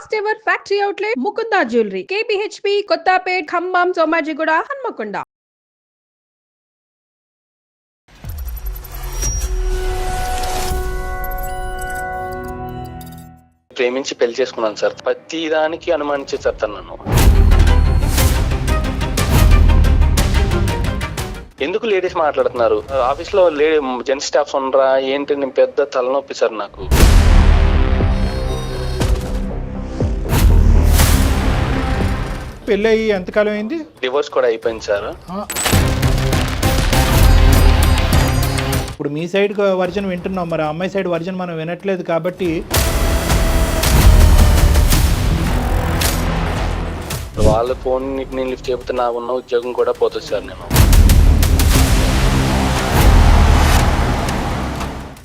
First ever factory outlet Mukunda jewellery KPHP Kothapet Khammam Somajiguda Hanamkonda. ప్రేమించి పెళ్లి చేసుకున్నాను సార్. ప్రతి దానికి అనుమానించే సార్ తను నన్ను. ఎందుకు లేడీస్ మాట్లాడుతున్నారు ఆఫీస్ లో? జెంట్స్ స్టాఫ్స్ ఉండరా ఏంటి? నేను పెద్ద తలనొప్పి సార్ నాకు. పెళ్ళి అయ్యి ఎంతకాలం అయింది? డివోర్స్ కూడా అయిపోయింది సార్. ఇప్పుడు మీ సైడ్ వర్జన్ వింటున్నాం, మరి అమ్మాయి సైడ్ వర్జన్ మనం వినట్లేదు కాబట్టి వాళ్ళ ఫోన్ నేను లిఫ్ట్ చెబితే నాకు ఉన్న ఉద్యోగం కూడా పోతుంది సార్. నేను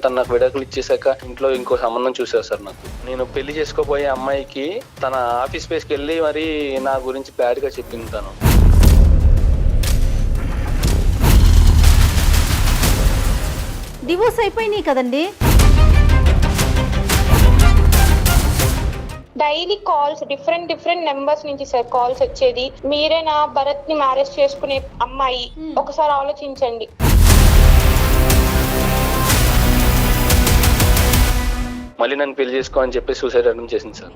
తను నాకు విడాకులు ఇచ్చేసాక ఇంట్లో ఇంకో సంబంధం చూసారు సార్ నాకు. నేను పెళ్లి చేసుకోబోయే అమ్మాయికి తన ఆఫీస్ స్పేస్కి వెళ్ళి మరి నా గురించి బ్యాడ్ గా చెప్పింది తను. డివోర్స్ అయిపోయినాయి కదండి. డైలీ కాల్స్ డిఫరెంట్ నెంబర్స్ నుంచి సార్ కాల్స్ వచ్చేది. మీరే నా భరత్ ని మ్యారేజ్ చేసుకునే అమ్మాయి, ఒకసారి ఆలోచించండి. మళ్ళీ నన్ను పెళ్లి చేసుకో అని చెప్పి సూసైడ్ అటెంప్ట్ చేసింది సార్.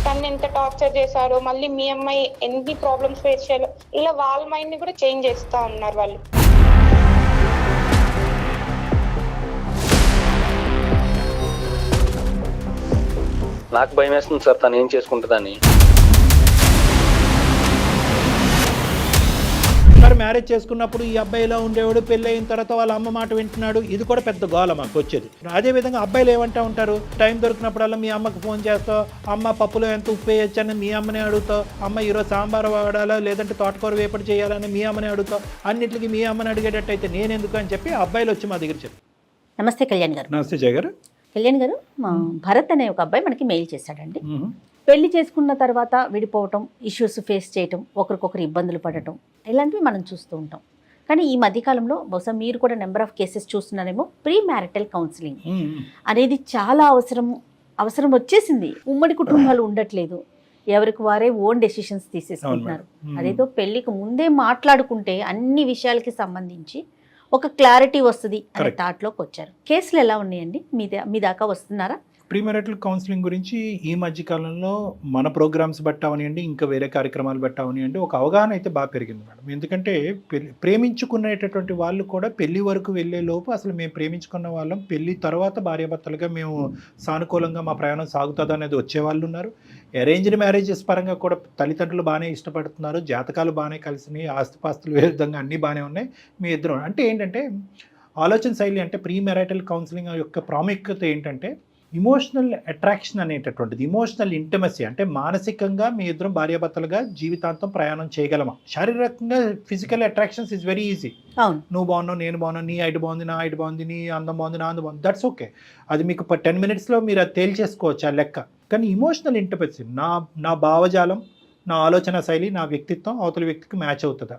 తను ఎంత టార్చర్ చేశారో, మళ్ళీ మీ అమ్మాయి ఎన్ని ప్రాబ్లమ్స్ ఫేస్ చేయాలో, ఇలా వాళ్ళ మైండ్ ని కూడా చేంజ్ చేస్తా ఉన్నారు వాళ్ళు. నాకు భయం వేస్తుంది సార్ తను ఏం చేసుకుంటుందని. మరి మ్యారేజ్ చేసుకున్నప్పుడు ఈ అబ్బాయి ఇలా ఉండేవాడు, పెళ్ళి అయిన తర్వాత వాళ్ళ అమ్మ మాట వింటున్నాడు, ఇది కూడా పెద్ద గోల మాకు వచ్చేది. అదేవిధంగా అబ్బాయిలు ఏమంటా ఉంటారు, టైం దొరికినప్పుడల్లా మీ అమ్మకి ఫోన్ చేస్తావు, అమ్మ పప్పులో ఎంత ఉప్పు వేయచ్చు అని మీ అమ్మనే అడుగుతావు, అమ్మ ఈరోజు సాంబార్ వాడాలా లేదంటే తోటకూర వేపడి చేయాలని మీ అమ్మనే అడుగుతావు, అన్నింటికి మీ అమ్మని అడిగేటట్టయితే నేనెందుకు అని చెప్పి అబ్బాయిలు వచ్చి మా దగ్గర చెప్పి. నమస్తే కళ్యాణ్ గారు. నమస్తే జయ గారు. కళ్యాణ్ గారు, మా భరత్ అనే ఒక అబ్బాయి మనకి మెయిల్ చేశాడండి. పెళ్లి చేసుకున్న తర్వాత విడిపోవటం, ఇష్యూస్ ఫేస్ చేయటం, ఒకరికొకరు ఇబ్బందులు పడటం, ఇలాంటివి మనం చూస్తూ ఉంటాం. కానీ ఈ మధ్యకాలంలో బహుశా మీరు కూడా నెంబర్ ఆఫ్ కేసెస్ చూస్తున్నారేమో. ప్రీ మ్యారిటల్ కౌన్సిలింగ్ అనేది చాలా అవసరం వచ్చేసింది. ఉమ్మడి కుటుంబాలు ఉండట్లేదు, ఎవరికి వారే ఓన్ డెసిషన్స్ తీసేసుకుంటున్నారు. అదేదో పెళ్లికి ముందే మాట్లాడుకుంటే అన్ని విషయాలకి సంబంధించి ఒక క్లారిటీ వస్తుంది అనే థాట్లోకి వచ్చారు. కేసులు ఎలా ఉన్నాయండి? మీ దాకా వస్తున్నారా? ప్రీ మ్యారిటల్ కౌన్సిలింగ్ గురించి ఈ మధ్యకాలంలో మన ప్రోగ్రామ్స్ బట్టి అవనివ్వండి, ఇంకా వేరే కార్యక్రమాలు బట్టి అవనివ్వండి, ఒక అవగాహన అయితే బాగా పెరిగింది మేడం. ఎందుకంటే ప్రేమించుకునేటటువంటి వాళ్ళు కూడా పెళ్లి వరకు వెళ్ళే లోపు అసలు మేము ప్రేమించుకున్న వాళ్ళం, పెళ్లి తర్వాత భార్యాభర్తలుగా మేము సానుకూలంగా మా ప్రయాణం సాగుతుంది అనేది వచ్చేవాళ్ళు ఉన్నారు. అరేంజ్డ్ మ్యారేజెస్ పరంగా కూడా తల్లిదండ్రులు బాగానే ఇష్టపడుతున్నారు, జాతకాలు బాగానే కలిసినాయి, ఆస్తిపాస్తులు విధంగా అన్నీ బాగానే ఉన్నాయి. మీ ఇద్దరు అంటే ఏంటంటే ఆలోచన శైలి అంటే ప్రీ మ్యారిటల్ కౌన్సిలింగ్ యొక్క ప్రాముఖ్యత ఏంటంటే ఇమోషనల్ అట్రాక్షన్ అనేటటువంటిది, ఇమోషనల్ ఇంటిమసీ అంటే మానసికంగా మీ ఇద్దరం భార్యాభర్తలుగా జీవితాంతం ప్రయాణం చేయగలమా. శారీరకంగా physical attractions is very easy. నువ్వు బాగున్నావు, నేను బాగున్నావు, నీ హైట్ బాగుంది, నా హైట్ బాగుంది, నీ అందం బాగుంది, నా అందం బాగుంది, దట్స్ ఓకే. అది మీకు 10 minutesలో మీరు అది తేల్చేసుకోవచ్చు ఆ లెక్క. కానీ ఇమోషనల్ ఇంటిమసీ, నా భావజాలం, నా ఆలోచన శైలి, నా వ్యక్తిత్వం అవతల వ్యక్తికి మ్యాచ్ అవుతుందా,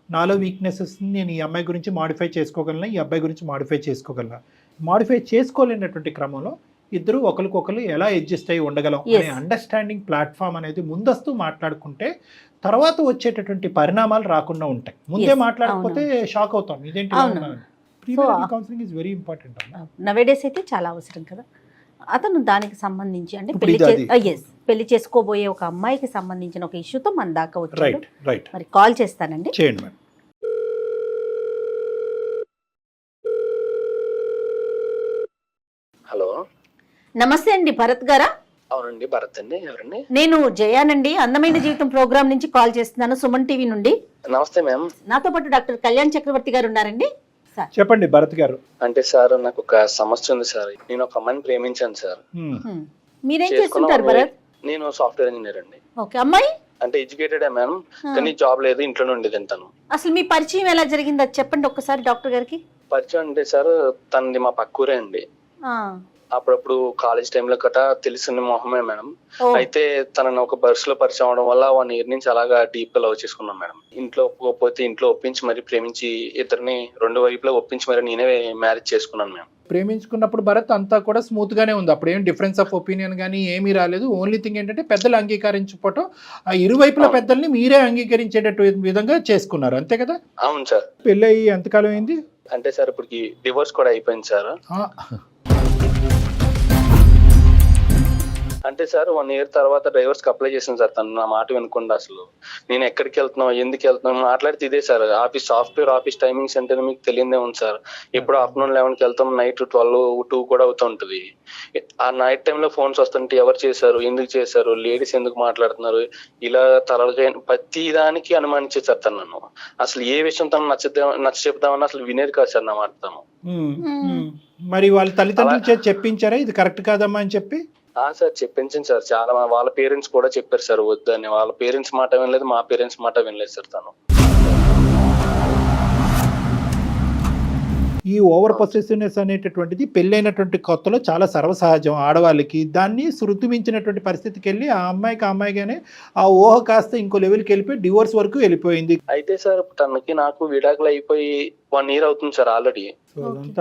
నాలో వీక్నెసెస్ని నేను ఈ అమ్మాయి గురించి మాడిఫై చేసుకోగలనా, ఈ అబ్బాయి గురించి మాడిఫై చేసుకోగలనా. మాడిఫై చేసుకోలేనటువంటి క్రమంలో ఇద్దరు ఒకరికొకరు ఎలా అడ్జస్ట్ అయ్యి ఉండగలం అనే అండర్స్టాండింగ్ ప్లాట్ఫామ్ అనేది ముందస్తు మాట్లాడుకుంటే తర్వాత వచ్చేటటువంటి పరిణామాలు రాకుండా ఉంటాయి. ముందే మాట్లాడకపోతే షాక్ అవుతాం, ఇదేంటి. Counselling is very important. Nowadays అయితే చాలా అవసరం కదా. అతను దానికి సంబంధించి అంటే పెళ్లి చేసుకోబోయే ఒక అమ్మాయికి సంబంధించిన ఒక ఇష్యూతో మన దాకా వచ్చాడు. మరి కాల్ చేస్తానండి. చేయండి మేడం. హలో, నమస్తే అండి, భరత్ గారా? అవునండి, భరత్ అండి. ఎవరండి? నేను జయానండి, అందమైన జీవితం ప్రోగ్రామ్ నుంచి కాల్ చేస్తున్నాను, సుమన్ టీవీ నుండి. నమస్తే మ్యామ్. నాతో పాటు డాక్టర్ కళ్యాణ్ చక్రవర్తి గారు ఉన్నారండి. చెప్పండి భరత్ గారు. అంటే సార్ నాకు ఒక సమస్య ఉంది సార్. నేను ఒక అమ్మాయిని ప్రేమించాను సార్. మీరేం చేస్తుంటారు భరత్? నేను సాఫ్ట్వేర్ ఇంజనీర్ అండి. ఓకే. అమ్మాయి అంటే ఎడ్యుకేటెడ్ మేడం, కానీ జాబ్ లేదు, ఇంట్లోనే ఉండేది. తను అసలు మీ పరిచయం ఎలా జరిగింది అది చెప్పండి ఒక్కసారి డాక్టర్ గారికి. పరిచయం అంటే సార్ తనది మా పక్కూరే అండి. అప్పుడప్పుడు కాలేజ్ టైంలో గట్రా తెలిసిన మొహమే మేడం. అయితే తనని ఒక బస్సులో పరిచయం అవడం వల్ల 1 year నుంచి అలాగా డీప్ గా లవ్ చేసుకున్నాం మేడం. ఇంట్లో ఒప్పుకోకపోతే ఇంట్లో ఒప్పించి మరి ప్రేమించి ఇద్దరిని 2 వైపులా ఒప్పించి మరి నేనే మ్యారేజ్ చేసుకున్నాను మేడం. ప్రేమించుకున్నప్పుడు భరత్ అంతా కూడా స్మూత్ గానే ఉంది, అప్పుడు ఏం డిఫరెన్స్ ఆఫ్ ఒపీనియన్ కానీ ఏమీ రాలేదు. ఓన్లీ థింగ్ ఏంటంటే పెద్దలు అంగీకరించకపోవటం, ఆ ఇరువైపుల పెద్దల్ని మీరే అంగీకరించేటట్టు విధంగా చేసుకున్నారు, అంతే కదా? అవును సార్. పెళ్ళి అయ్యి ఎంతకాలం అయింది? అంటే సార్ ఇప్పటికి డివోర్స్ కూడా అయిపోయింది సార్. అంటే సార్ 1 year తర్వాత డైవర్స్ కి అప్లై చేసాను సార్. తను నా మాట వినకుండా అసలు నేను ఎక్కడికి వెళ్తున్నావు, ఎందుకు వెళ్తున్నావు మాట్లాడితే ఇదే sir. Office software office timings అంటే మీకు తెలియదే ఉంది సార్. ఇప్పుడు ఆఫ్టర్నూన్ 11కి వెళ్తాం, నైట్ 12, 2 కూడా అవుతూ ఉంటుంది. ఆ నైట్ టైంలో ఫోన్స్ వస్తుంటే ఎవరు చేశారు, ఎందుకు చేశారు, లేడీస్ ఎందుకు మాట్లాడుతున్నారు, ఇలా తలగా ప్రతి దానికి అనుమానించేది సార్ తను నన్ను. అసలు ఏ విషయం తను నచ్చ చెప్దామని అసలు వినేది కాదు సార్ నా మాట తను. మరి వాళ్ళ తల్లిదండ్రులు చెప్పించారా ఇది కరెక్ట్ కాదమ్మా అని చెప్పి? సార్ చెప్పించింది సార్, చాలా వాళ్ళ పేరెంట్స్ కూడా చెప్పారు సార్ వద్దని. వాళ్ళ పేరెంట్స్ మాట వినలేదు, మా పేరెంట్స్ మాట వినలేదు సార్ తను. ఈ ఓవర్ పొసెసివ్నెస్ అనేటటువంటిది పెళ్ళైనటువంటి కొత్తలో చాలా సర్వసహజం ఆడవాళ్ళకి. దాన్ని శృతి మించినటువంటి పరిస్థితికి వెళ్ళి ఆ అమ్మాయిగానే ఆ ఊహ కాస్త ఇంకో లెవెల్కి వెళ్ళిపోయి డివోర్స్ వరకు వెళ్ళిపోయింది. అయితే సార్ తనకి నాకు విడాకులు అయిపోయి 1 year అవుతుంది సార్ ఆల్రెడీ.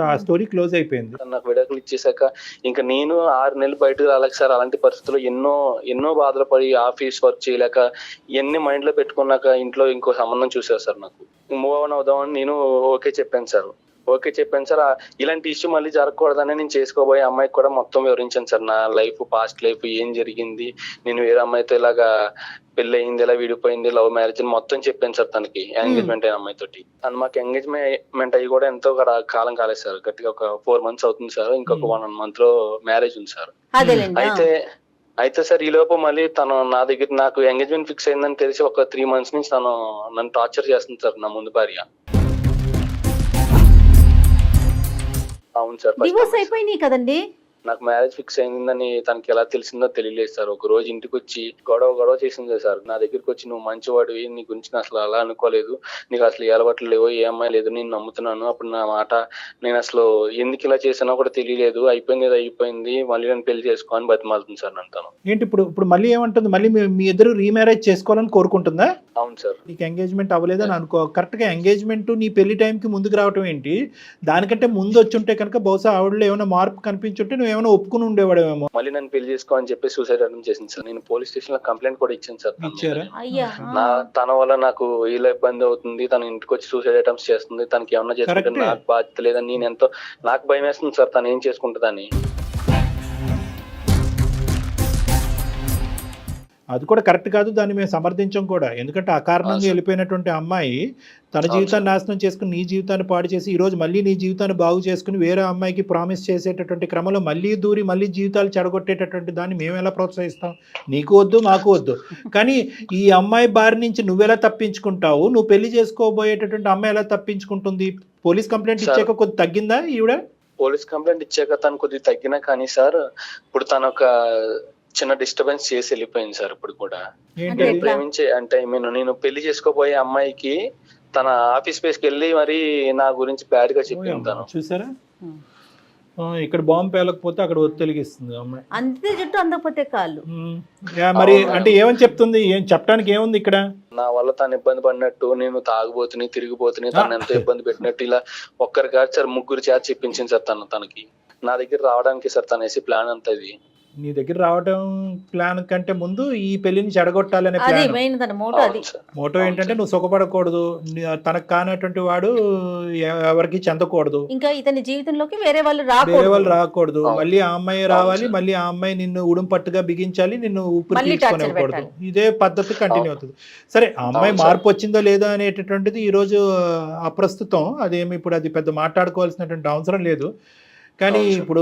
ఆ స్టోరీ క్లోజ్ అయిపోయింది. నాకు విడాకులు ఇచ్చేసాక ఇంకా నేను 6 నెలలు బయటకు రాలేక సార్. అలాంటి పరిస్థితుల్లో ఎన్నో బాధలు పడి ఆఫీస్ వర్క్ చేయలేక ఎన్ని మైండ్ లో పెట్టుకున్నాక ఇంట్లో ఇంకో సంబంధం చూసారు సార్. నాకు మూవ్ ఆన్ అవుదామని నేను ఓకే చెప్పాను సార్. ఇలాంటి ఇష్యూ మళ్ళీ జరగకూడదని నేను చేసుకోబోయే అమ్మాయికి కూడా మొత్తం వివరించాను సార్. నా లైఫ్, పాస్ట్ లైఫ్ ఏం జరిగింది, నేను వేరే అమ్మాయితో ఇలాగా పెళ్లి అయింది, ఇలా విడిపోయింది, లవ్ మ్యారేజ్ మొత్తం చెప్పాను సార్ తనకి. ఎంగేజ్మెంట్ అయిన అమ్మాయితోటి. అండ్ మాకు ఎంగేజ్మెంట్ అయ్యి కూడా ఎంతో కాలం కాలేదు సార్. గట్టిగా ఒక 4 months అవుతుంది సార్. ఇంకొక 1 month లో మ్యారేజ్ ఉంది సార్. అయితే సార్ ఈ లోపు మళ్ళీ తను నా దగ్గర నాకు ఎంగేజ్మెంట్ ఫిక్స్ అయిందని తెలిసి ఒక 3 months నుంచి తను నన్ను టార్చర్ చేస్తుంది సార్, నా ముందు భార్య. అవును సార్. డివోర్స్ అయిపోయినాయి కదండి. నాకు మ్యారేజ్ ఫిక్స్ అయిందని తనకి ఎలా తెలిసిందో తెలియలేదు సార్. ఒక రోజు ఇంటికి వచ్చి గొడవ చేసింది సార్. నా దగ్గరికి వచ్చి నువ్వు మంచివాడివి, నీ గురించి అసలు అలా అనుకోలేదు, నీకు అసలు ఏ అలవాట్లు లేవు, ఏ అమ్మాయి లేదు, నేను నమ్ముతున్నాను. అప్పుడు నా మాట నేను అసలు ఎందుకు ఇలా చేసానో కూడా తెలియలేదు, అయిపోయింది మళ్ళీ నేను పెళ్లి చేసుకో అని బతిమాలుతుంది సార్ నన్ను తను. ఏంటి ఇప్పుడు మళ్ళీ ఏమంటుంది? మళ్ళీ మీ ఇద్దరు రీమ్యారేజ్ చేసుకోవాలని కోరుకుంటుందా? అవును సార్. నీకు ఎంగేజ్మెంట్ అవ్వలేదని అనుకో, కరెక్ట్గా ఎంగేజ్మెంట్ నీ పెళ్లి టైంకి ముందుకు రావటం ఏంటి? దానికంటే ముందు వచ్చి ఉంటే కనుక బహుశా ఆవిడలో ఏమైనా మార్పు కనిపించుంటే నువ్వు ఏమైనా ఒప్పుకుని ఉండేవాడేమో. మళ్ళీ నన్ను పెళ్లి చేసుకో అని చెప్పి సూసైడ్ అటెంప్ట్ చేసింది సార్. నేను పోలీస్ స్టేషన్ లో కంప్లైంట్ కూడా ఇచ్చాను సార్. తన వల్ల నాకు ఇలా ఇబ్బంది అవుతుంది, తన ఇంటికి వచ్చి సూసైడ్ అటెంప్ట్స్ చేస్తుంది, తనకి ఏమన్నా చేసుకుంటే నాకు బాధ్యత లేదని నాకు భయం వేస్తుంది సార్ తను ఏం చేసుకుంటుందని. అది కూడా కరెక్ట్ కాదు, దాన్ని మేము సమర్థించం కూడా. ఎందుకంటే అకారణంగా వెళ్ళిపోయినటువంటి అమ్మాయి తన జీవితాన్ని నాశనం చేసుకుని నీ జీవితాన్ని పాడు చేసి ఈరోజు మళ్ళీ నీ జీవితాన్ని బాగు చేసుకుని వేరే అమ్మాయికి ప్రామిస్ చేసేటటువంటి క్రమంలో మళ్ళీ దూరి మళ్ళీ జీవితాలు చెడగొట్టేటటువంటి దాన్ని మేము ఎలా ప్రోత్సహిస్తాం? నీకు వద్దు, మాకు వద్దు. కానీ ఈ అమ్మాయి బారి నుంచి నువ్వెలా తప్పించుకుంటావు? నువ్వు పెళ్లి చేసుకోబోయేటటువంటి అమ్మాయి ఎలా తప్పించుకుంటుంది? పోలీస్ కంప్లైంట్ ఇచ్చాక కొద్ది తగ్గిందా ఈవిడ? పోలీస్ కంప్లైంట్ ఇచ్చాక తను కొద్దిగా తగ్గినా కానీ సార్ ఇప్పుడు తను ఒక చిన్న డిస్టర్బెన్స్ చేసి వెళ్ళిపోయింది సార్. ఇప్పుడు కూడా ప్రేమించే అంటే నేను పెళ్లి చేసుకోబోయే అమ్మాయికి తన ఆఫీస్ స్పేస్ కి వెళ్ళి మరి నా గురించి బ్యాడ్ గా చెప్పింది తను. చూసారా, ఇక్కడ బాంబు పేలకపోతే అక్కడ ఒత్తిలిగిస్తుంది అమ్మాయి. అంతే జుట్టు అందకపోతే కాళ్ళు. మరి అంటే ఏమని చెప్తుంది? ఏం చెప్పడానికి ఏముంది ఇక్కడ? నా వల్ల తను ఇబ్బంది పడినట్టు, నేను తాగుబోతుని తిరిగిపోతుని, తను ఎంతో ఇబ్బంది పెట్టినట్టు ఇలా ఒక్కరి కాదు సార్ 3 చేత చెప్పించింది సార్ తనకి. నా దగ్గర రావడానికి సార్ తనేసి ప్లాన్ అంతా ఇది. నీ దగ్గర రావడం ప్లాన్ కంటే ముందు ఈ పెళ్లిని చెడగొట్టాలనే మోటో ఏంటంటే నువ్వు సుఖపడకూడదు, తనకు కానటువంటి వాడు ఎవరికి చెందకూడదు, ఇంకా ఇతని జీవితంలోకి వేరే వాళ్ళు రాకూడదు, మళ్ళీ ఆ అమ్మాయి రావాలి, మళ్ళీ ఆ అమ్మాయి నిన్ను ఉడుం పట్టుగా బిగించాలి, నిన్ను ఊపిరి తీసుకోనివ్వకూడదు. ఇదే పద్ధతి కంటిన్యూ అవుతుంది. సరే, ఆ అమ్మాయి మార్పు వచ్చిందో లేదో అనేటటువంటిది ఈ రోజు అప్రస్తుతం. అదేమి ఇప్పుడు అది పెద్ద మాట్లాడుకోవాల్సినటువంటి అవసరం లేదు. కానీ ఇప్పుడు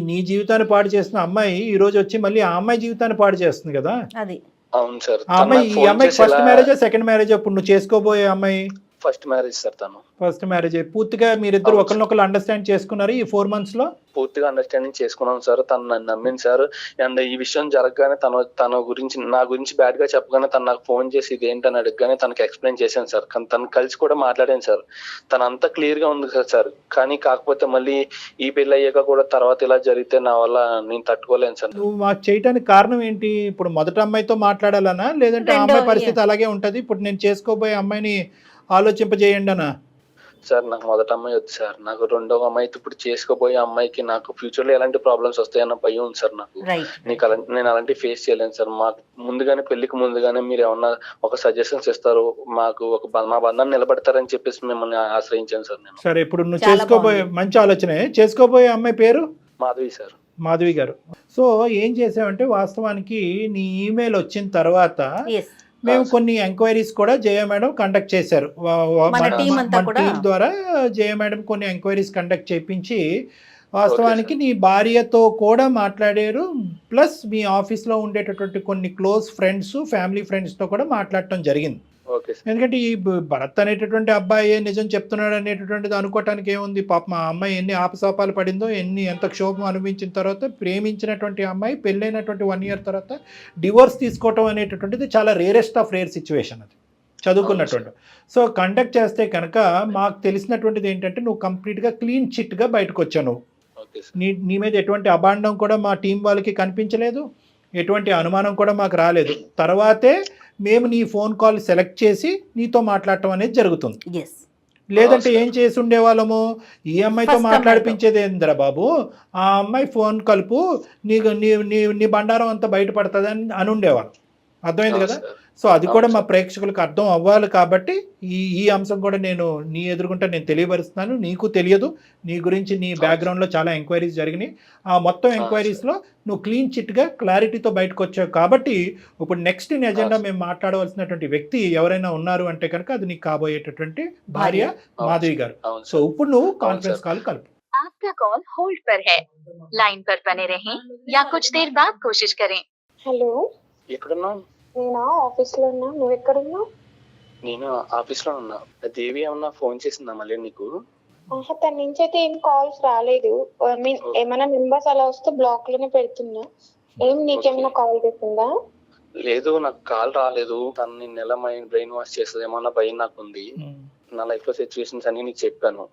నీ జీవితాన్ని పాడు చేసిన అమ్మాయి ఈ రోజు వచ్చి మళ్ళీ ఆ అమ్మాయి జీవితాన్ని పాడు చేస్తుంది కదా. అది అవును సార్. ఆ అమ్మాయి ఈ అమ్మాయి ఫస్ట్ మ్యారేజా సెకండ్ మ్యారేజా? ఇప్పుడు నువ్వు చేసుకోబోయే అమ్మాయి ఫస్ట్ మ్యారేజ్ సార్. తను ఫస్ట్ మ్యారేజ్. పూర్తిగా మీరిద్దరు ఒకరినొకరు అండర్స్టాండ్ చేసుకున్నారు ఈ 4 months లో? పూర్తిగా అండర్స్టాండింగ్ చేసుకున్నాం సార్. తను నన్ను నమ్మింది సార్. అండ్ ఈ విషయం జరగగానే తన గురించి నా గురించి బ్యాడ్ గా చెప్పగానే తను నాకు ఫోన్ చేసి ఇదేంటని అడగగానే తనకి ఎక్స్ప్లెయిన్ చేశాను సార్. కానీ తను కలిసి కూడా మాట్లాడాను సార్. తను అంతా క్లియర్ గా ఉంది కదా సార్. కానీ కాకపోతే మళ్ళీ ఈ పెళ్లి అయ్యాక కూడా తర్వాత ఇలా జరిగితే నా వల్ల నేను తట్టుకోలేను సార్. నువ్వు మాకు చేయడానికి కారణం ఏంటి? ఇప్పుడు మొదటి అమ్మాయితో మాట్లాడాలనా, లేదంటే ఆ అమ్మాయి పరిస్థితి అలాగే ఉంటది, ఇప్పుడు నేను చేసుకోబోయే అమ్మాయిని ఆలోచింపజేయండి అనా? సార్ నాకు మొదటి అమ్మాయి వద్దు సార్. నాకు రెండవ అమ్మాయి ఇప్పుడు చేసుకోబోయే అమ్మాయికి నాకు ఫ్యూచర్ లో ఎలాంటి ప్రాబ్లమ్స్ వస్తాయన్న భయం ఉంది సార్ నాకు. నేను అలాంటి ఫేస్ చేయలేను సార్. మాకు ముందుగానే పెళ్లికి ముందుగానే మీరు ఏమన్నా ఒక సజెషన్స్ ఇస్తారు, మాకు మా బంధాన్ని నిలబెడతారని చెప్పేసి మిమ్మల్ని ఆశ్రయించాను సార్ నేను. సరే, ఇప్పుడు నువ్వు చేసుకోబోయే మంచి ఆలోచనే. చేసుకోబోయే అమ్మాయి పేరు మాధవి సార్. మాధవి గారు. సో ఏం చేసామంటే వాస్తవానికి నీ ఈమెయిల్ వచ్చిన తర్వాత మేము కొన్ని ఎంక్వైరీస్ కూడా జయ మేడం కండక్ట్ చేశారు. మన టీం ద్వారా జయ మేడం కొన్ని ఎంక్వైరీస్ కండక్ట్ చేయించి వాస్తవానికి నీ భార్యతో కూడా మాట్లాడారు. ప్లస్ మీ ఆఫీస్లో ఉండేటటువంటి కొన్ని క్లోజ్ ఫ్రెండ్స్, ఫ్యామిలీ ఫ్రెండ్స్తో కూడా మాట్లాడటం జరిగింది. ఎందుకంటే ఈ భరత్ అనేటటువంటి అబ్బాయి నిజం చెప్తున్నాడు అనేటటువంటిది అనుకోవటానికి ఏముంది. పాప మా అమ్మాయి ఎన్ని ఆపసోపాలు పడిందో, ఎంత క్షోభం అనుభవించిన తర్వాత ప్రేమించినటువంటి అమ్మాయి పెళ్ళైనటువంటి 1 year తర్వాత డివోర్స్ తీసుకోవటం అనేటటువంటిది చాలా రేరెస్ట్ ఆఫ్ రేర్ సిచ్యువేషన్. అది చదువుకున్నటువంటి. సో కండక్ట్ చేస్తే కనుక మాకు తెలిసినటువంటిది ఏంటంటే నువ్వు కంప్లీట్గా క్లీన్ చిట్గా బయటకు వచ్చావు. నీ మీద ఎటువంటి అభాండం కూడా మా టీం వాళ్ళకి కనిపించలేదు, ఎటువంటి అనుమానం కూడా మాకు రాలేదు. తర్వాతే మేము నీ ఫోన్ కాల్ సెలెక్ట్ చేసి నీతో మాట్లాడటం అనేది జరుగుతుంది. లేదంటే ఏం చేసి ఉండేవాళ్ళము, ఈ అమ్మాయితో మాట్లాడిపించేది ఏందిరా బాబు, ఆ అమ్మాయి ఫోన్ కలుపు, నీ బండారం అంతా బయటపడుతుంది అని ఉండేవాళ్ళం. అర్థమైంది కదా. సో అది కూడా మా ప్రేక్షకులకు అర్థం అవ్వాలి కాబట్టి ఈ అంశం కూడా నేను నీ ఎదుర్కొంటే నేను తెలియపరుస్తున్నాను. నీకు తెలియదు, నీ గురించి నీ బ్యాక్గ్రౌండ్లో చాలా ఎంక్వైరీస్ జరిగినాయి. ఆ మొత్తం ఎంక్వైరీస్లో నువ్వు క్లీన్ చిట్గా క్లారిటీతో బయటకు వచ్చావు కాబట్టి ఇప్పుడు నెక్స్ట్ నీ ఎజెండా మేము మాట్లాడవలసినటువంటి వ్యక్తి ఎవరైనా ఉన్నారు అంటే కనుక అది నీకు కాబోయేటటువంటి భార్య మాధవి గారు. సో ఇప్పుడు నువ్వు కాన్ఫరెన్స్ కాల్ కలుపు. आपका कॉल होल्ड पर है, लाइन पर बने रहें या कुछ देर बाद कोशिश करें. హలో, ఎక్కడున్నావు? నేనా ఆఫీస్ లో ఉన్నా. నువ్వు ఎక్కడున్నావు? నేను ఆఫీస్ లో ఉన్నా. దేవి ఏమన్నా ఫోన్ చేసిందా మళ్ళీ నీకు? తన నుంచి అయితే ఏం కాల్స్ రాలేదు. ఏమైనా మెంబర్స్ అలా వస్తే బ్లాక్ లోనే పెడుతున్నా. నీకేమైనా కాల్ చేసిందా? లేదు, నాకు కాల్ రాలేదు. తను నిన్న ఎలా మైండ్ బ్రెయిన్ వాష్ చేస్తుందేమో అన్న భయం నాకు ఉంది. నా లైఫ్ లో సిచ్యువేషన్స్ అన్ని నీకు చెప్పాను.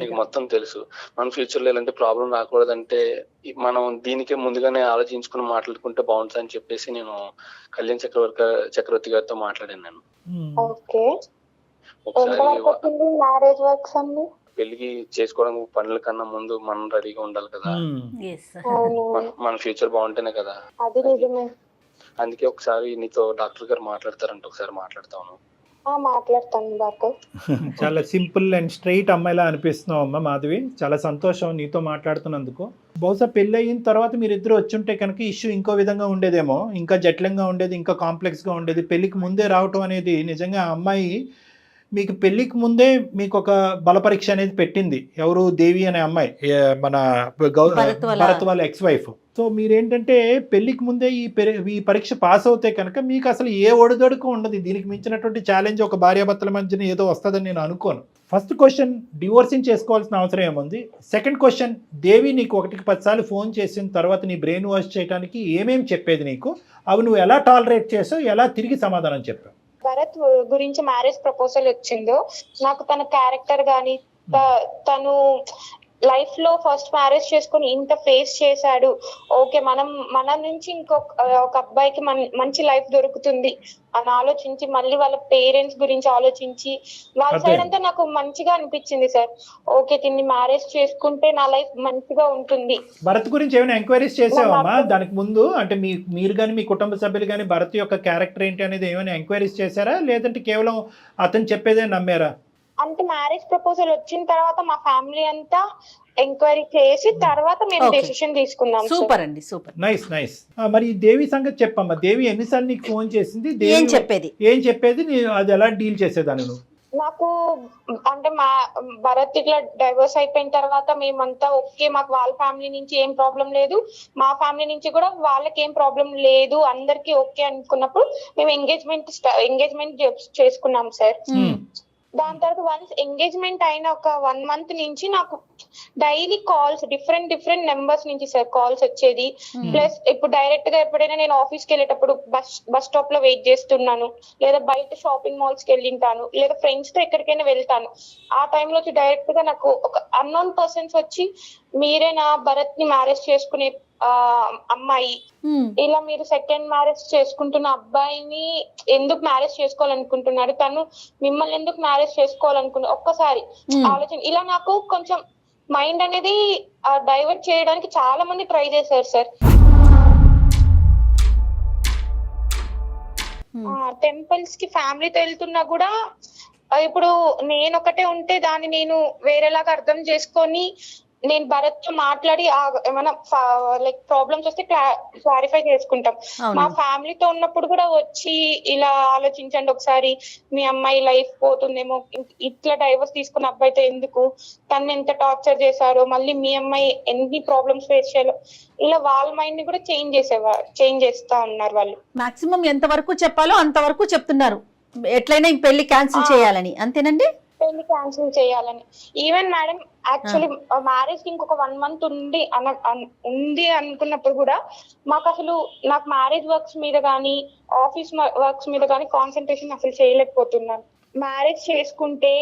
నీకు మొత్తం తెలుసు. మన ఫ్యూచర్ లో ఎలాంటి ప్రాబ్లం రాకూడదంటే మనం దీనికే ముందుగానే ఆలోచించుకుని మాట్లాడుకుంటే బాగుంటుంది అని చెప్పేసి నేను కళ్యాణ్ చక్రవర్తి గారితో మాట్లాడాను. నేను పెళ్లికి చేసుకోవడానికి పనుల కన్నా ముందు మనం రెడీగా ఉండాలి కదా. మన ఫ్యూచర్ బాగుంటేనే కదా. అందుకే ఒకసారి నీతో డాక్టర్ గారు మాట్లాడతారంట, ఒకసారి మాట్లాడతాను. చాలా సింపుల్ అండ్ స్ట్రైట్ అమ్మాయిలా అనిపిస్తున్నావు అమ్మ మాధవి. చాలా సంతోషం నీతో మాట్లాడుతున్నందుకు. బహుశా పెళ్ళి అయిన తర్వాత మీరిద్దరు వచ్చుంటే కనుక ఇష్యూ ఇంకో విధంగా ఉండేదేమో, ఇంకా జటిలంగా ఉండేది, ఇంకా కాంప్లెక్స్గా ఉండేది. పెళ్ళికి ముందే రావటం అనేది నిజంగా అమ్మాయి మీకు పెళ్ళికి ముందే మీకు ఒక బల పరీక్ష అనేది పెట్టింది. ఎవరు? దేవి అనే అమ్మాయి, మన భరత్ వాళ్ళ ఎక్స్ వైఫ్. సో మీరేంటంటే పెళ్ళికి ముందే ఈ పరీక్ష పాస్ అవుతే కనుక మీకు అసలు ఏ ఒడిదొడుకు ఉండదు. దీనికి మించినటువంటి ఛాలెంజ్ ఒక భార్యాభర్తల మధ్యన ఏదో వస్తుందని నేను అనుకోను. ఫస్ట్ క్వశ్చన్, డివోర్సింగ్ చేసుకోవాల్సిన అవసరం ఏముంది? సెకండ్ క్వశ్చన్, దేవి నీకు 1కి 10 సార్లు ఫోన్ చేసిన తర్వాత నీ బ్రెయిన్ వాష్ చేయడానికి ఏమేమి చెప్పేది నీకు, అవి నువ్వు ఎలా టాలరేట్ చేసావు, ఎలా తిరిగి సమాధానం చెప్పావు? భరత్ గురించి మ్యారేజ్ ప్రపోజల్ వచ్చిందో నాకు తన క్యారెక్టర్ గానీ, తను లైఫ్ లో ఫస్ట్ మ్యారేజ్ చేసుకుని ఇంత ఫేస్ చేశాడు, ఓకే మన నుంచి ఒక అబ్బాయికి మంచి లైఫ్ దొరుకుతుంది అని ఆలోచించి, మళ్ళీ వాళ్ళ పేరెంట్స్ గురించి ఆలోచించి, వాళ్ళ సైడ్ అంతా నాకు మంచిగా అనిపించింది సార్. ఓకే, దీన్ని మ్యారేజ్ చేసుకుంటే నా లైఫ్ మంచిగా ఉంటుంది. భరత్ గురించి ఏమైనా ఎంక్వైరీస్ చేసావమ్మా దానికి ముందు? అంటే మీరు కానీ మీ కుటుంబ సభ్యులు కానీ భరత్ యొక్క క్యారెక్టర్ ఏంటి అనేది ఏమైనా ఎంక్వైరీస్ చేశారా, లేదంటే కేవలం అతను చెప్పేదే నమ్మారా? అంటే మ్యారేజ్ ప్రపోజల్ వచ్చిన తర్వాత మా ఫ్యామిలీ అంతా ఎంక్వైరీ చేసి తర్వాత మేము డెసిషన్ తీసుకున్నాం. సూపర్ అండి, సూపర్, నైస్ నైస్. మరి దేవి సంగతి చెప్పమ్మా. దేవి ఎన్నిసార్లు నీకు ఫోన్ చేసింది? ఏం చెప్పేది? అది ఎలా డీల్ చేసేదాన్ని నువ్వు? నాకు అంటే మా భరత్ ఇట్లా డైవర్స్ అయిపోయిన తర్వాత మేమంతా ఓకే, మాకు వాళ్ళ ఫ్యామిలీ నుంచి ఏం ప్రాబ్లం లేదు, మా ఫ్యామిలీ నుంచి కూడా వాళ్ళకి ఏం ప్రాబ్లం లేదు, అందరికి ఓకే అనుకున్నప్పుడు మేము ఎంగేజ్మెంట్ చేసుకున్నాం సార్. దాని తర్వాత వన్స్ ఎంగేజ్మెంట్ అయిన ఒక 1 month నుంచి నాకు డైలీ కాల్స్ డిఫరెంట్ నెంబర్స్ నుంచి సార్ కాల్స్ వచ్చేది. ప్లస్ ఇప్పుడు డైరెక్ట్ గా ఎప్పుడైనా నేను ఆఫీస్కి వెళ్ళేటప్పుడు బస్ స్టాప్ లో వెయిట్ చేస్తున్నాను, లేదా బయట షాపింగ్ మాల్స్ కి వెళ్ళింటాను, లేదా ఫ్రెండ్స్ తో ఎక్కడికైనా వెళ్తాను, ఆ టైంలో వచ్చి డైరెక్ట్ గా నాకు ఒక అన్నోన్ పర్సన్స్ వచ్చి మీరే నా భరత్ ని మ్యారేజ్ చేసుకునే అమ్మాయి ఇలా మీరు సెకండ్ మ్యారేజ్ చేసుకుంటున్న అబ్బాయిని ఎందుకు మ్యారేజ్ చేసుకోవాలనుకుంటున్నారు, తను మిమ్మల్ని ఎందుకు మ్యారేజ్ చేసుకోవాలనుకుంటున్నారు, ఒక్కసారి ఆలోచన. ఇలా నాకు కొంచెం మైండ్ అనేది డైవర్ట్ చేయడానికి చాలా మంది ట్రై చేశారు సార్. టెంపుల్స్ కి ఫ్యామిలీతో వెళ్తున్నా కూడా ఇప్పుడు నేను ఒకటే ఉంటే దాన్ని నేను వేరేలాగా అర్థం చేసుకొని నేను భరత్ తో మాట్లాడి ఏమైనా లైక్ ప్రాబ్లమ్స్ వస్తే క్లారిఫై చేసుకుంటాం. మా ఫ్యామిలీతో ఉన్నప్పుడు కూడా వచ్చి ఇలా ఆలోచించండి ఒకసారి, మీ అమ్మాయి లైఫ్ పోతుందేమో, ఇట్లా డైవర్స్ తీసుకున్న అబ్బాయితో ఎందుకు, తను ఎంత టార్చర్ చేశారో, మళ్ళీ మీ అమ్మాయి ఎన్ని ప్రాబ్లమ్స్ ఫేస్ చేయాలో, ఇలా వాళ్ళ మైండ్ ని కూడా చేంజ్ చేస్తా ఉన్నారు వాళ్ళు. మాక్సిమం ఎంత వరకు చెప్పాలో అంతవరకు చెప్తున్నారు, ఎట్లయినా ఈ పెళ్లి క్యాన్సిల్ చేయాలని, అంతేనండి? పెళ్లి క్యాన్సిల్ చేయాలని. ఈవెన్ మేడం యాక్చువల్లీ మ్యారేజ్ కి ఇంకొక 1 month ఉంది అనుకున్నప్పుడు కూడా మాకు అసలు నాకు మ్యారేజ్ వర్క్స్ మీద కానీ ఆఫీస్ వర్క్స్ మీద కానీ కాన్సన్ట్రేషన్ అసలు చేయలేకపోతున్నాను. మ్యారేజ్ చేసుకుంటే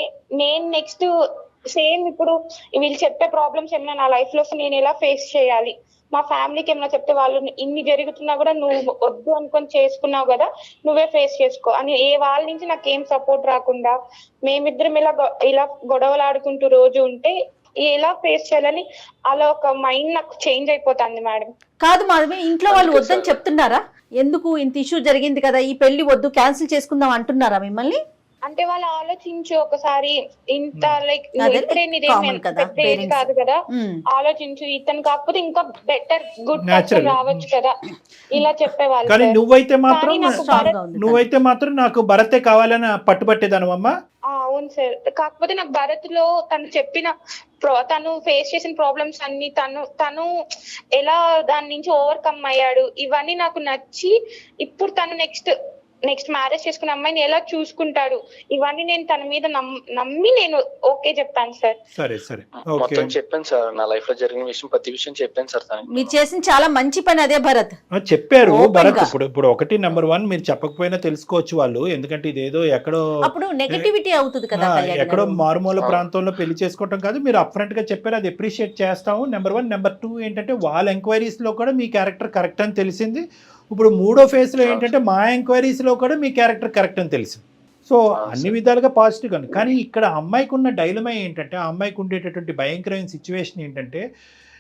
నేను నెక్స్ట్ సేమ్ ఇప్పుడు వీళ్ళు చెప్పే ప్రాబ్లమ్స్ ఏమైనా నా లైఫ్ లో నేను ఎలా ఫేస్ చేయాలి, మా ఫ్యామిలీకి ఏమైనా చెప్తే వాళ్ళు ఇన్ని జరుగుతున్నా కూడా నువ్వు వద్దు అనుకొని చేసుకున్నావు కదా, నువ్వే ఫేస్ చేసుకో అని వాళ్ళ నుంచి నాకు ఏం సపోర్ట్ రాకుండా మేమిద్దరం ఇలా గొడవలు ఆడుకుంటూ రోజు ఉంటే ఎలా ఫేస్ చేయాలని అలా ఒక మైండ్ నాకు చేంజ్ అయిపోతుంది మేడం. కాదు మాధవి, ఇంట్లో వాళ్ళు వద్దని చెప్తున్నారా? ఎందుకు ఇంత ఇష్యూ జరిగింది కదా, ఈ పెళ్లి వద్దు క్యాన్సిల్ చేసుకుందాం అంటున్నారా మిమ్మల్ని? అంటే వాళ్ళు ఆలోచించు ఒకసారి, ఇంత లైక్ కాదు కదా, ఆలోచించు, ఇతను కాకపోతే ఇంకా బెటర్ గుడ్ పర్సన్ రావచ్చు కదా, ఇలా చెప్పేవాళ్ళు. కానీ నువ్వైతే మాత్రం నాకు భరతే కావాలని పట్టుబట్టేదానమ్మా. అవును సార్, కాకపోతే నాకు భరత్ లో తను ఫేస్ చేసిన ప్రాబ్లమ్స్ అన్ని తను ఎలా దాని నుంచి ఓవర్కమ్ అయ్యాడు, ఇవన్నీ నాకు నచ్చి ఇప్పుడు తను నెక్స్ట్ మ్యారేజ్ చేసుకున్న అమ్మాయిని ఎలా చూసుకుంటాడు, ఇవన్నీ నేను తన మీద నమ్మి నేను ఓకే చెప్పాను సార్. సరే సరే, మొత్తం చెప్పాను సార్, నా లైఫ్ లో జరిగిన విషయం ప్రతి విషయం చెప్పాను సార్. మీరు చేసిన చాలా మంచి పని అదే భరత్. చెప్పారు భరత్. ఇప్పుడు ఒకటి నెంబర్ 1 మీరు చెప్పకపోయినా తెలుసుకోవచ్చు వాళ్ళు, ఎందుకంటే ఇదేదో ఎక్కడో అప్పుడు నెగటివిటీ అవుతుంది కదా, ఎక్కడో మారుమూల ప్రాంతంలో పెళ్లి చేసుకోవటం కాదు, మీరు అప్ఫ్రంట్ గా చెప్పారు, అది అప్రిషియేట్ చేస్తాము. నెంబర్ 1. నెంబర్ 2 ఏంటంటే వాళ్ళ ఎంక్వైరీస్ లో కూడా మీ క్యారెక్టర్ కరెక్ట్ అని తెలిసింది. ఇప్పుడు 3వ ఫేజ్లో ఏంటంటే మా ఎంక్వైరీస్లో కూడా మీ క్యారెక్టర్ కరెక్ట్ అని తెలిసింది. సో అన్ని విధాలుగా పాజిటివ్ అని. కానీ ఇక్కడ అమ్మాయికి ఉన్న డైలమా ఏంటంటే, ఆ అమ్మాయికి ఉండేటటువంటి భయంకరమైన సిచ్యువేషన్ ఏంటంటే,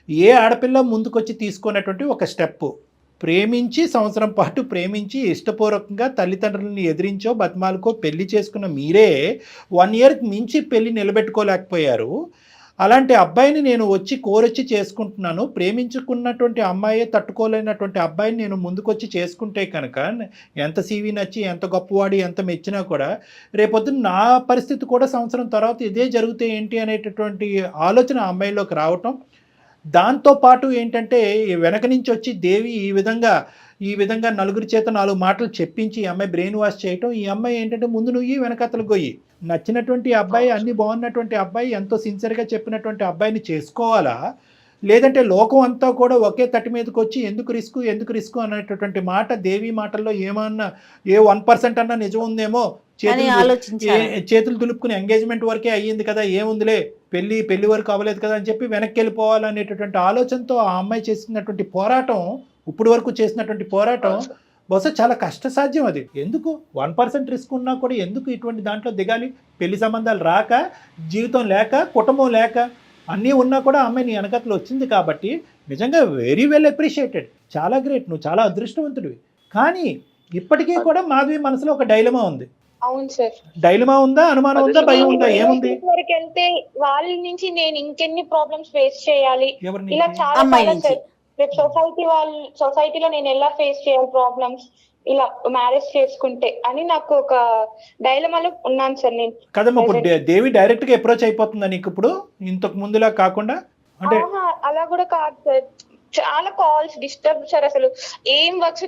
ఏ ఆడపిల్ల ముందుకొచ్చి తీసుకున్నటువంటి ఒక స్టెప్, ప్రేమించి సంవత్సరం పాటు ప్రేమించి ఇష్టపూర్వకంగా తల్లిదండ్రులని ఎదిరించో బతిమాలకో పెళ్లి చేసుకున్న మీరే 1 yearకి మించి పెళ్లి నిలబెట్టుకోలేకపోయారు. అలాంటి అబ్బాయిని నేను కోరొచ్చి చేసుకుంటున్నాను, ప్రేమించుకున్నటువంటి అమ్మాయే తట్టుకోలేనటువంటి అబ్బాయిని నేను ముందుకొచ్చి చేసుకుంటే కనుక ఎంత సీవీ నచ్చి ఎంత గొప్పవాడి ఎంత మెచ్చినా కూడా రేపొద్దున నా పరిస్థితి కూడా సంవత్సరం తర్వాత ఇదే జరిగితే ఏంటి అనేటటువంటి ఆలోచన ఆ అమ్మాయిలోకి రావటం. దాంతోపాటు ఏంటంటే వెనక నుంచి వచ్చి దేవి ఈ విధంగా నలుగురి చేత 4 మాటలు చెప్పించి ఈ అమ్మాయి బ్రెయిన్ వాష్ చేయటం. ఈ అమ్మాయి ఏంటంటే ముందు నువ్వు వెనకతలు గొయ్యి, నచ్చినటువంటి అబ్బాయి, అన్ని బాగున్నటువంటి అబ్బాయి, ఎంతో సిన్సియర్గా చెప్పినటువంటి అబ్బాయిని చేసుకోవాలా, లేదంటే లోకం అంతా కూడా ఒకే తట్టి మీదకి వచ్చి ఎందుకు రిస్క్ అనేటటువంటి మాట దేవి మాటల్లో ఏమన్నా 1% అన్నా నిజం ఉందేమో, చేతులు దులుపుకుని ఎంగేజ్మెంట్ వరకే అయ్యింది కదా, ఏముందిలే పెళ్లి వరకు అవ్వలేదు కదా అని చెప్పి వెనక్కి వెళ్ళిపోవాలనేటటువంటి ఆలోచనతో ఆ అమ్మాయి చేసినటువంటి పోరాటం, ఇప్పుడు వరకు చేసినటువంటి పోరాటం బహుశా చాలా కష్టసాధ్యం. అది ఎందుకు 1% రిస్క్ ఉన్నా కూడా ఎందుకు ఇటువంటి దాంట్లో దిగాలి? పెళ్లి సంబంధాలు రాక, జీవితం లేక, కుటుంబం లేక, అన్నీ ఉన్నా కూడా అమ్మాయి నీ వెనకతలు వచ్చింది కాబట్టి నిజంగా వెరీ వెల్ అప్రిషియేటెడ్, చాలా గ్రేట్, నువ్వు చాలా అదృష్టవంతుడివి. కానీ ఇప్పటికీ కూడా మాధవి మనసులో ఒక డైలమా ఉంది. అవును సార్, డైలమా ఉందా, అనుమానం ఉందా, భయం ఉందా, ఏముంది? వెళ్తే వాళ్ళ నుంచి నేను ఇంకెన్ని ప్రాబ్లమ్స్ ఫేస్ చేయాలి, ఇలా చాలా సార్. రేపు సొసైటీలో నేను ఎలా ఫేస్ చేయాలి ప్రాబ్లమ్స్ ఇలా మ్యారేజ్ చేసుకుంటే అని నాకు ఒక డైలమాలో ఉన్నాను సార్ నేను. కదమ్మా, ఇప్పుడు దేవి డైరెక్ట్ గా అప్రోచ్ అయిపోతుందా నీకు ఇప్పుడు, ఇంతకు ముందులా కాకుండా? అంటే అలా కూడా కాదు సార్, చాలా కాల్స్ డిస్టర్బ్ సార్, అసలు ఏం వర్క్స్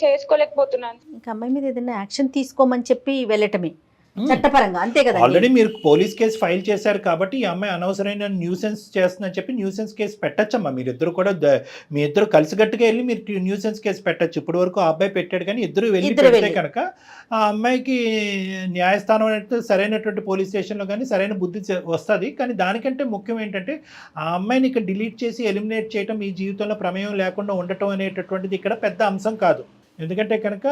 చేసుకోలేకపోతున్నాను. ఇంకా అమ్మాయి మీద ఏదైనా యాక్షన్ తీసుకోమని చెప్పి వెళ్ళటమే. చట్టపరంగా అంతే కదా. ఆల్రెడీ మీరు పోలీస్ కేసు ఫైల్ చేశారు కాబట్టి ఈ అమ్మాయి అనవసరమైన న్యూసెన్స్ చేస్తుందని చెప్పి న్యూసెన్స్ కేసు పెట్టచ్చమ్మా. మీరిద్దరు కూడా మీ ఇద్దరు కలిసిగట్టుగా వెళ్ళి మీరు న్యూసెన్స్ కేసు పెట్టచ్చు. ఇప్పటి వరకు ఆ అబ్బాయి పెట్టాడు, కానీ ఇద్దరు వెళ్ళి పెడితే కనుక ఆ అమ్మాయికి న్యాయస్థానం అనేది సరైనటువంటి పోలీస్ స్టేషన్లో కానీ సరైన బుద్ధి వస్తుంది. కానీ దానికంటే ముఖ్యం ఏంటంటే ఆ అమ్మాయిని ఇక్కడ డిలీట్ చేసి ఎలిమినేట్ చేయడం, మీ జీవితంలో ప్రమేయం లేకుండా ఉండటం అనేటటువంటిది ఇక్కడ పెద్ద అంశం కాదు. ఎందుకంటే కనుక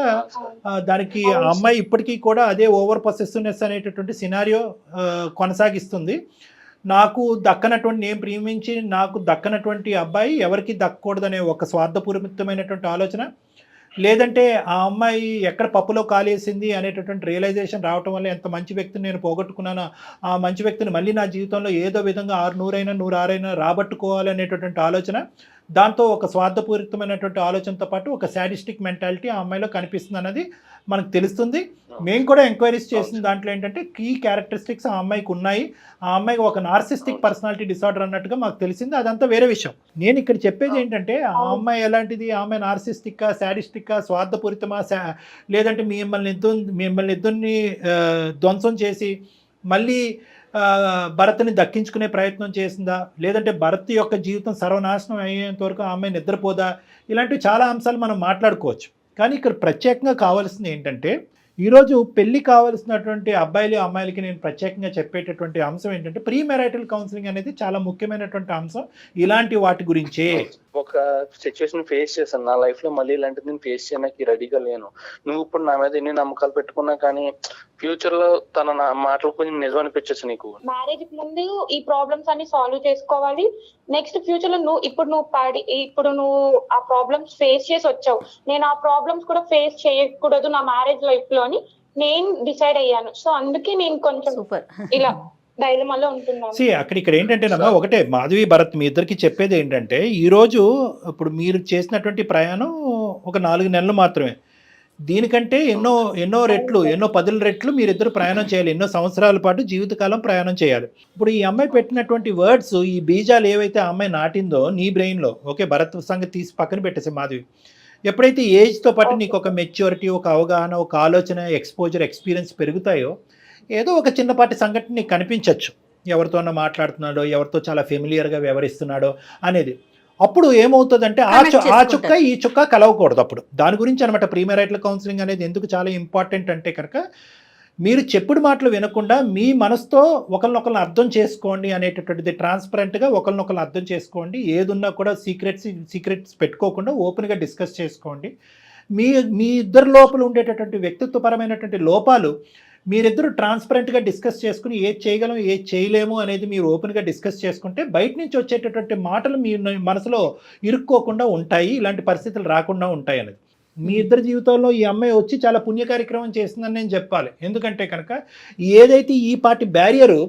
దానికి ఆ అమ్మాయి ఇప్పటికీ కూడా అదే ఓవర్ పొసెసివ్నెస్ అనేటటువంటి సినారియో కొనసాగిస్తుంది. నాకు దక్కనటువంటి, నేను ప్రేమించి నాకు దక్కనటువంటి అబ్బాయి ఎవరికి దక్కకూడదనే ఒక స్వార్థపూరితమైనటువంటి ఆలోచన, లేదంటే ఆ అమ్మాయి ఎక్కడ పప్పులో కాలేసింది అనేటటువంటి రియలైజేషన్ రావటం వల్ల ఎంత మంచి వ్యక్తిని నేను పోగొట్టుకున్నానో ఆ మంచి వ్యక్తిని మళ్ళీ నా జీవితంలో ఏదో విధంగా 100 106 రాబట్టుకోవాలి అనేటటువంటి ఆలోచన, దాంతో ఒక స్వార్థపూరితమైనటువంటి ఆలోచనతో పాటు ఒక శాడిస్టిక్ మెంటాలిటీ ఆ అమ్మాయిలో కనిపిస్తుంది అన్నది మనకు తెలుస్తుంది. మేము కూడా ఎంక్వైరీస్ చేసిన దాంట్లో ఏంటంటే కీ క్యారెక్టరిస్టిక్స్ ఆ అమ్మాయికి ఉన్నాయి. ఆ అమ్మాయికి ఒక నార్సిస్టిక్ పర్సనాలిటీ డిసార్డర్ అన్నట్టుగా మాకు తెలిసింది. అదంతా వేరే విషయం. నేను ఇక్కడ చెప్పేది ఏంటంటే ఆ అమ్మాయి ఎలాంటిది, ఆ అమ్మాయి నార్సిస్టిక్కా, శాడిస్టిక్కా, స్వార్థపూరితమా, లేదంటే మిమ్మల్ని ఇద్దరిని ధ్వంసం చేసి మళ్ళీ భరత్ని దక్కించుకునే ప్రయత్నం చేసిందా, లేదంటే భరత్ యొక్క జీవితం సర్వనాశనం అయ్యేంత వరకు ఆ అమ్మాయి నిద్రపోదా, ఇలాంటివి చాలా అంశాలు మనం మాట్లాడుకోవచ్చు. కానీ ఇక్కడ ప్రత్యేకంగా కావాల్సింది ఏంటంటే ఈరోజు పెళ్లి కావాల్సినటువంటి అబ్బాయిలు అమ్మాయిలకి నేను ప్రత్యేకంగా చెప్పేటటువంటి అంశం ఏంటంటే ప్రీ మ్యారిటల్ కౌన్సిలింగ్ అనేది చాలా ముఖ్యమైనటువంటి అంశం. ఇలాంటి వాటి గురించే ఒక సిచ్యువేషన్ ఫేస్ చేశాను నా లైఫ్ లో, మళ్ళీ ఇలాంటిది నేను ఫేస్ చేయడానికి రెడీగా లేను. నువ్వు ఇప్పుడు నా మీద ఎన్ని నమ్మకాలు పెట్టుకున్నా కానీ ఫ్యూచర్ లో తన నా మాటలు కొంచెం నిజం అనిపించచ్చు. నీకు మ్యారేజ్ కి ముందు ఈ ప్రాబ్లమ్స్ అన్ని సాల్వ్ చేసుకోవాలి. నెక్స్ట్ ఫ్యూచర్ లో ఇప్పుడు నువ్వు ఆ ప్రాబ్లమ్స్ ఫేస్ చేసి వచ్చావు, నేను ఆ ప్రాబ్లమ్స్ కూడా ఫేస్ చేయకూడదు నా మ్యారేజ్ లైఫ్ లో అని నేను డిసైడ్ అయ్యాను. సో అందుకే నేను కొంచెం ఇలా డైలమాలో ఉంటున్నాను. ఇక్కడ ఏంటంటేనమ్మా, ఒకటే మాధవి భరత్ మీ ఇద్దరికి చెప్పేది ఏంటంటే ఈరోజు ఇప్పుడు మీరు చేసినటువంటి ప్రయాణం ఒక 4 నెలలు మాత్రమే. దీనికంటే ఎన్నో రెట్లు, ఎన్నో 10 రెట్లు మీరిద్దరు ప్రయాణం చేయాలి. ఎన్నో సంవత్సరాల పాటు జీవితకాలం ప్రయాణం చేయాలి. ఇప్పుడు ఈ అమ్మాయి పెట్టినటువంటి వర్డ్స్, ఈ బీజాలు ఏవైతే ఆ అమ్మాయి నాటిందో నీ బ్రెయిన్లో, ఓకే భరత్ సంగతి తీసి పక్కన పెట్టేసి మాధవి, ఎప్పుడైతే ఏజ్తో పాటు నీకు ఒక మెచ్యూరిటీ, ఒక అవగాహన, ఒక ఆలోచన, ఎక్స్పోజర్, ఎక్స్పీరియన్స్ పెరుగుతాయో ఏదో ఒక చిన్నపాటి సంఘటన నీకు కనిపించవచ్చు. ఎవరితోనో మాట్లాడుతున్నాడో, ఎవరితో చాలా ఫెమిలియర్గా వ్యవహరిస్తున్నాడో అనేది. అప్పుడు ఏమవుతుందంటే ఆ చుక్క ఈ చుక్క కలవకూడదు. అప్పుడు దాని గురించి అనమాట ప్రీ మ్యారిటల్ కౌన్సిలింగ్ అనేది ఎందుకు చాలా ఇంపార్టెంట్ అంటే కనుక మీరు చెప్పుడు మాటలు వినకుండా మీ మనసుతో ఒకరినొకరిని అర్థం చేసుకోండి అనేటటువంటిది, ట్రాన్స్పరెంట్గా ఒకరినొకరిని అర్థం చేసుకోండి. ఏదున్నా కూడా సీక్రెట్స్ పెట్టుకోకుండా ఓపెన్గా డిస్కస్ చేసుకోండి. మీ ఇద్దరి లోపల ఉండేటటువంటి వ్యక్తిత్వపరమైనటువంటి లోపాలు మీరిద్దరూ ట్రాన్స్పరెంట్గా డిస్కస్ చేసుకుని ఏది చేయగలం ఏది చేయలేము అనేది మీరు ఓపెన్గా డిస్కస్ చేసుకుంటే బయట నుంచి వచ్చేటటువంటి మాటలు మీ మనసులో ఇరుక్కోకుండా ఉంటాయి, ఇలాంటి పరిస్థితులు రాకుండా ఉంటాయి అనేది. మీ ఇద్దరి జీవితంలో ఈ అమ్మాయి వచ్చి చాలా పుణ్య కార్యక్రమం చేస్తుందని నేను చెప్పాలి. ఎందుకంటే కనుక ఏదైతే ఈ పార్టీ బ్యారియరు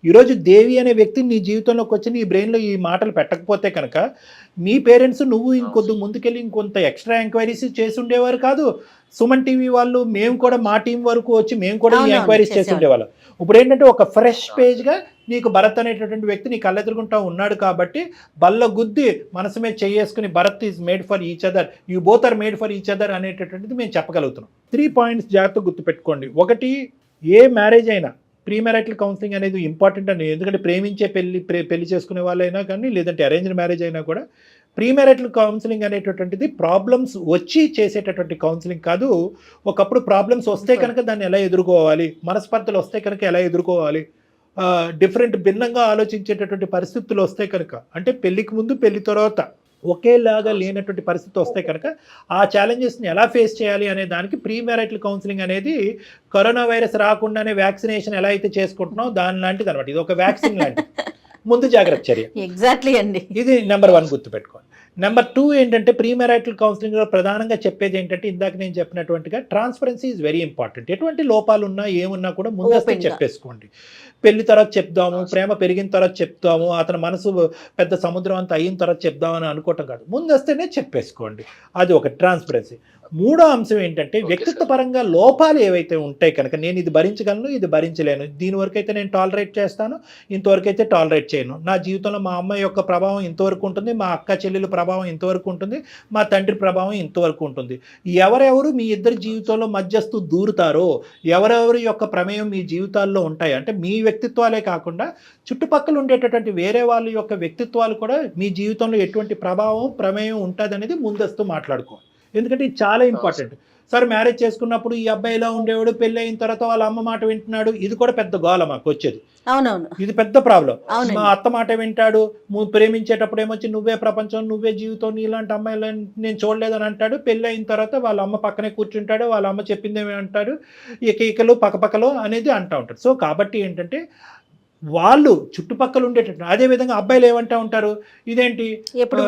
ఈరోజు దేవి అనే వ్యక్తి నీ జీవితంలోకి వచ్చి నీ బ్రెయిన్లో ఈ మాటలు పెట్టకపోతే కనుక మీ పేరెంట్స్ నువ్వు ఇంకొద్ది ముందుకెళ్ళి ఇంకొంత ఎక్స్ట్రా ఎంక్వైరీస్ చేసి ఉండేవారు కాదు. సుమన్ టీవీ వాళ్ళు మేము కూడా మా టీం వరకు వచ్చి మేము కూడా ఈ ఎంక్వైరీస్ చేసి ఉండేవాళ్ళం. ఇప్పుడు ఏంటంటే ఒక ఫ్రెష్ పేజ్గా నీకు భరత్ అనేటటువంటి వ్యక్తి నీ కళ్ళెదురుగుంటా ఉన్నాడు కాబట్టి బల్ల గుద్ది మనసు మీద చేసుకుని Bharat is made for each other, you both are made for each other అనేటటువంటిది మేము చెప్పగలుగుతున్నాం. 3 పాయింట్స్ జాగ్రత్తగా గుర్తుపెట్టుకోండి. ఒకటి, ఏ మ్యారేజ్ అయినా ప్రీ మ్యారిటల్ కౌన్సిలింగ్ అనేది ఇంపార్టెంట్ అని. ఎందుకంటే ప్రేమించే పెళ్లి చేసుకునే వాళ్ళైనా కానీ లేదంటే అరేంజ్డ్ మ్యారేజ్ అయినా కూడా ప్రీ మ్యారిటల్ కౌన్సిలింగ్ అనేటటువంటిది ప్రాబ్లమ్స్ వచ్చి చేసేటటువంటి కౌన్సిలింగ్ కాదు. ఒకప్పుడు ప్రాబ్లమ్స్ వస్తే కనుక దాన్ని ఎలా ఎదుర్కోవాలి, మనస్పర్ధలు వస్తే కనుక ఎలా ఎదుర్కోవాలి, భిన్నంగా ఆలోచించేటటువంటి పరిస్థితులు వస్తే కనుక, అంటే పెళ్లికి ముందు పెళ్లి తర్వాత ఒకేలాగా లేనటువంటి పరిస్థితి వస్తే కనుక ఆ ఛాలెంజెస్ని ఎలా ఫేస్ చేయాలి అనే దానికి ప్రీ మ్యారిటల్ కౌన్సిలింగ్ అనేది కరోనా వైరస్ రాకుండానే వ్యాక్సినేషన్ ఎలా అయితే చేసుకుంటున్నామో దాని లాంటిది అనమాట. ఇది ఒక వ్యాక్సిన్ లాంటిది, ముందు జాగ్రత్త చర్య. ఎగ్జాక్ట్లీ అండి, ఇది నెంబర్ 1 గుర్తుపెట్టుకోండి. నెంబర్ 2 ఏంటంటే ప్రీ మ్యారిటల్ కౌన్సిలింగ్లో ప్రధానంగా చెప్పేది ఏంటంటే ఇందాక నేను చెప్పినటువంటిగా ట్రాన్స్పరెన్సీ ఈజ్ వెరీ ఇంపార్టెంట్. ఎటువంటి లోపాలు ఉన్నా ఏమున్నా కూడా ముందస్తు చెప్పేసుకోండి. పెళ్లి తర్వాత చెప్దాము, ప్రేమ పెరిగిన తర్వాత చెప్తాము, అతని మనసు పెద్ద సముద్రం అంతా అయిన తర్వాత చెప్దామని అనుకోవటం కాదు, ముందస్తేనే చెప్పేసుకోండి. అది ఒక ట్రాన్స్పరెన్సీ. 3వ అంశం ఏంటంటే వ్యక్తిత్వ పరంగా లోపాలు ఏవైతే ఉంటాయి కనుక నేను ఇది భరించగలను, ఇది భరించలేను, దీని వరకు అయితే నేను టాలరేట్ చేస్తాను, ఇంతవరకు అయితే టాలరేట్ చేయను, నా జీవితంలో మా అమ్మాయి యొక్క ప్రభావం ఇంతవరకు ఉంటుంది, మా అక్క చెల్లెలు ప్రభావం ఇంతవరకు ఉంటుంది, మా తండ్రి ప్రభావం ఇంతవరకు ఉంటుంది. ఎవరెవరు మీ ఇద్దరి జీవితంలో మధ్యస్థు దూరుతారో, ఎవరెవరి యొక్క ప్రమేయం మీ జీవితాల్లో ఉంటాయి అంటే మీ వ్యక్తిత్వాలే కాకుండా చుట్టుపక్కల ఉండేటటువంటి వేరే వాళ్ళ యొక్క వ్యక్తిత్వాలు కూడా మీ జీవితంలో ఎటువంటి ప్రభావం ప్రమేయం ఉంటుంది అనేది ముందస్తు మాట్లాడుకోవాలి. ఎందుకంటే ఇది చాలా ఇంపార్టెంట్. సార్ మ్యారేజ్ చేసుకున్నప్పుడు ఈ అబ్బాయి ఇలా ఉండేవాడు, పెళ్ళి అయిన తర్వాత వాళ్ళ అమ్మ మాట వింటున్నాడు, ఇది కూడా పెద్ద గోల మాకు వచ్చేది. అవునవును, ఇది పెద్ద ప్రాబ్లం. అవునండి. మా అత్త మాట వింటాడు, ప్రేమించేటప్పుడు ఏమొచ్చి నువ్వే ప్రపంచం, నువ్వే జీవితం, నీలాంటి అమ్మాయిలను నేను చూడలేదని అంటాడు. పెళ్ళి అయిన తర్వాత వాళ్ళ అమ్మ పక్కనే కూర్చుంటాడు, వాళ్ళ అమ్మ చెప్పిందేమి అంటాడు, ఈకలు పక్కపక్కలో అనేది అంటూ ఉంటాడు. సో కాబట్టి ఏంటంటే వాళ్ళు చుట్టుపక్కల ఉండేటట్టు. అదేవిధంగా అబ్బాయిలు ఏమంటా ఉంటారు, ఇదేంటి ఎప్పుడు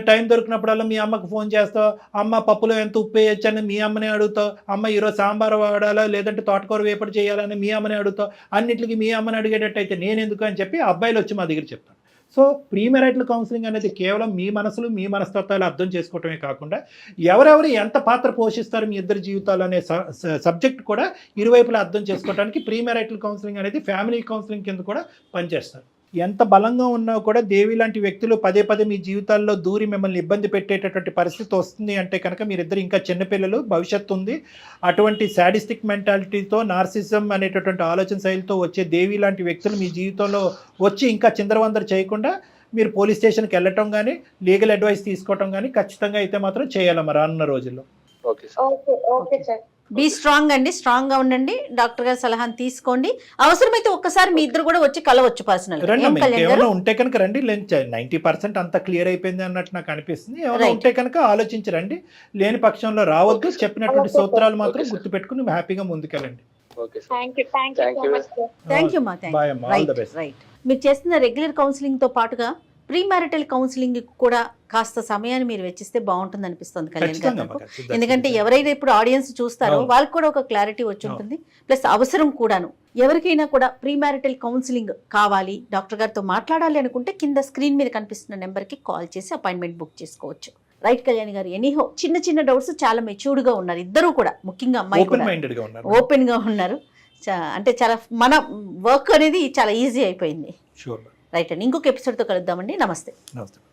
టైం దొరికినప్పుడల్లా మీ అమ్మకు ఫోన్ చేస్తావు, అమ్మ పప్పులో ఎంత ఉప్పు వేయచ్చు అని మీ అమ్మనే అడుగుతావు, అమ్మ ఈరోజు సాంబార్ వాడాలా లేదంటే తోటకూర వేపడి చేయాలని మీ అమ్మనే అడుగుతావు, అన్నిటికీ మీ అమ్మని అడిగేటట్టు అయితే నేను ఎందుకు అని చెప్పి అబ్బాయిలు వచ్చి మా దగ్గర చెప్తాను. సో ప్రీమెరైటల్ కౌన్సిలింగ్ అనేది కేవలం మీ మనసులు, మీ మనస్తత్వాలు అర్థం చేసుకోవటమే కాకుండా ఎవరెవరు ఎంత పాత్ర పోషిస్తారు మీ ఇద్దరి జీవితాలు అనే సబ్జెక్ట్ కూడా ఇరువైపులా అర్థం చేసుకోవడానికి ప్రీమెరైటల్ కౌన్సిలింగ్ అనేది ఫ్యామిలీ కౌన్సిలింగ్ కింద కూడా పనిచేస్తారు. ఎంత బలంగా ఉన్నా కూడా దేవి లాంటి వ్యక్తులు పదే పదే మీ జీవితాల్లో దూరి మిమ్మల్ని ఇబ్బంది పెట్టేటటువంటి పరిస్థితి వస్తుంది అంటే కనుక మీరిద్దరు ఇంకా చిన్నపిల్లలు, భవిష్యత్తు ఉంది. అటువంటి శాడిస్టిక్ మెంటాలిటీతో, నార్సిజం అనేటటువంటి ఆలోచన శైలితో వచ్చే దేవి లాంటి వ్యక్తులు మీ జీవితంలో వచ్చి ఇంకా చిందరవందర చేయకుండా మీరు పోలీస్ స్టేషన్కి వెళ్ళటం కానీ, లీగల్ అడ్వైస్ తీసుకోవటం కానీ ఖచ్చితంగా అయితే మాత్రం చేయాలి మరి రానున్న రోజుల్లో. Okay sir. Okay sir. Be strong అండి, స్ట్రాంగ్ గా ఉండండి. డాక్టర్ గారి సలహాను తీసుకోండి. అవసరమైతే ఒక్కసారి మీ ఇద్దరు కూడా వచ్చి కలవచ్చు పర్సనల్. ఏమైనా ఉంటే కనుక రండి. 90% అంతా క్లియర్ అయిపోయింది అన్నట్టు నాకు అనిపిస్తుంది. ఏమైనా ఉంటే కనుక ఆలోచించరండి. లేని పక్షంలో రావద్దు. చెప్పినటువంటి సూత్రాలు మాత్రం గుర్తుపెట్టుకుని హ్యాపీగా ముందుకెళ్ళండి. Okay sir. Thank you so much sir. Thank you మా, Bye అమ్మా. All the best. రైట్. మీరు చేస్తున్న రెగ్యులర్ కౌన్సిలింగ్ తో పాటుగా ప్రీ మ్యారిటల్ కౌన్సిలింగ్ కూడా కాస్త సమయాన్ని మీరు వెచ్చిస్తే బాగుంటుంది అనిపిస్తుంది కళ్యాణ్ గారు నాకు. ఎందుకంటే ఎవరైనా ఇప్పుడు ఆడియన్స్ చూస్తారో వాళ్ళకి కూడా ఒక క్లారిటీ వచ్చి ఉంటుంది, ప్లస్ అవసరం కూడాను. ఎవరికైనా కూడా ప్రీ మ్యారిటల్ కౌన్సిలింగ్ కావాలి, డాక్టర్ గారితో మాట్లాడాలి అనుకుంటే కింద స్క్రీన్ మీద కనిపిస్తున్న నెంబర్కి కాల్ చేసి అపాయింట్మెంట్ బుక్ చేసుకోవచ్చు. రైట్ కళ్యాణ్ గారు, ఎనీహో చిన్న చిన్న డౌట్స్ చాలా మెచ్యూర్డ్ గా ఉన్నారు ఇద్దరు కూడా, ముఖ్యంగా అమ్మాయి కూడా ఓపెన్ గా ఉన్నారు. అంటే చాలా మన వర్క్ అనేది చాలా ఈజీ అయిపోయింది. రైట్ అండి, ఇంకొక ఎపిసోడ్తో కలుద్దామండి. నమస్తే.